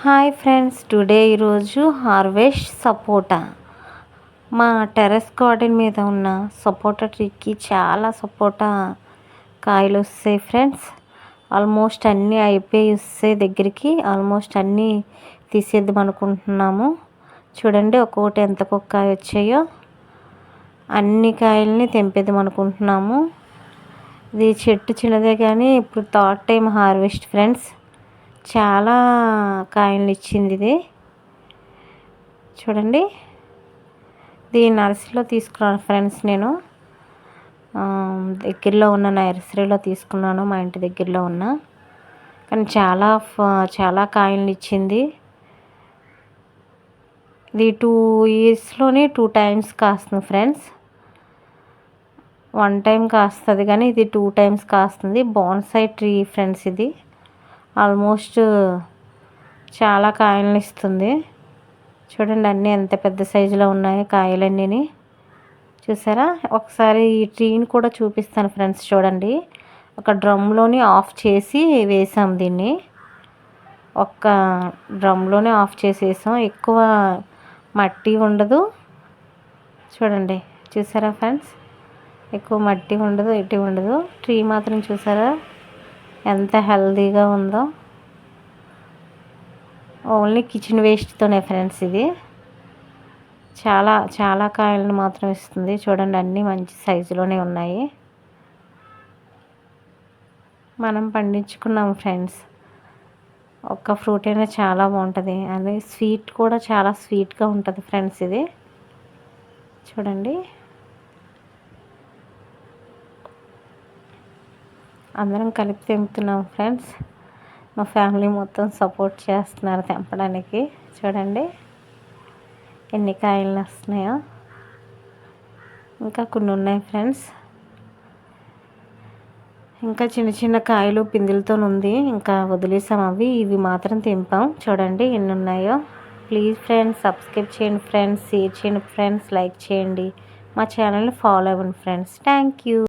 Hi friends, today ఈరోజు harvest సపోటా. మా terrace garden మీద ఉన్న సపోటా ట్రీకి చాలా సపోటా కాయలు వస్తాయి ఫ్రెండ్స్. ఆల్మోస్ట్ అన్నీ అయిపోయి వస్తాయి దగ్గరికి. ఆల్మోస్ట్ అన్నీ తీసేద్దాం అనుకుంటున్నాము. చూడండి ఒక్కొక్కటి ఎంతకొక కాయ వచ్చాయో. అన్ని కాయల్ని తెంపేద్దాం అనుకుంటున్నాము. ఇది చెట్టు చిన్నదే కానీ ఇప్పుడు థర్డ్ టైం హార్వెస్ట్ ఫ్రెండ్స్. చాలా కాయలు ఇచ్చింది ఇది. చూడండి, ఇది నర్సరీలో తీసుకున్నాను ఫ్రెండ్స్. నేను దగ్గరలో ఉన్న నర్సరీలో తీసుకున్నాను, మా ఇంటి దగ్గరలో ఉన్న. కానీ చాలా కాయలు ఇచ్చింది. ఇది 2 yearsలోనే 2 times కాస్తుంది ఫ్రెండ్స్. 1 time కాస్తుంది కానీ ఇది 2 times కాస్తుంది. బోన్సాయి ట్రీ ఫ్రెండ్స్ ఇది. ఆల్మోస్ట్ చాలా కాయలను ఇస్తుంది. చూడండి అన్నీ ఎంత పెద్ద సైజులో ఉన్నాయి కాయలన్నీ. చూసారా? ఒకసారి ఈ ట్రీని కూడా చూపిస్తాను ఫ్రెండ్స్. చూడండి, ఒక డ్రమ్లోని ఆఫ్ చేసి వేసాం దీన్ని. ఒక్క డ్రమ్లోనే ఆఫ్ చేసి వేసాం. ఎక్కువ మట్టి ఉండదు. చూడండి, చూసారా ఫ్రెండ్స్? ఎక్కువ మట్టి ఉండదు, ఎట్టి ఉండదు. ట్రీ మాత్రం చూసారా ఎంత హెల్తీగా ఉందో. ఓన్లీ కిచెన్ వేస్ట్తోనే ఫ్రెండ్స్ ఇది. చాలా కాయలను మాత్రం ఇస్తుంది. చూడండి అన్నీ మంచి సైజులోనే ఉన్నాయి. మనం పండించుకున్నాం ఫ్రెండ్స్. ఒక్క ఫ్రూట్ అయినా చాలా బాగుంటుంది. అది స్వీట్ కూడా చాలా స్వీట్గా ఉంటుంది ఫ్రెండ్స్ ఇది. చూడండి, అందరం కలిపి తెంపుతున్నాం ఫ్రెండ్స్. మా ఫ్యామిలీ మొత్తం సపోర్ట్ చేస్తున్నారు తెంపడానికి. చూడండి ఎన్ని కాయలు వస్తున్నాయో. ఇంకా కొన్ని ఉన్నాయి ఫ్రెండ్స్. ఇంకా చిన్న చిన్న కాయలు పిందులతో ఉంది, ఇంకా వదిలేసాం అవి. ఇవి మాత్రం తెంపాం. చూడండి ఎన్ని ఉన్నాయో. ప్లీజ్ ఫ్రెండ్స్ సబ్స్క్రైబ్ చేయండి ఫ్రెండ్స్, షేర్ చేయండి ఫ్రెండ్స్, లైక్ చేయండి. మా ఛానల్ని ఫాలో అవ్వండి ఫ్రెండ్స్. Thank you.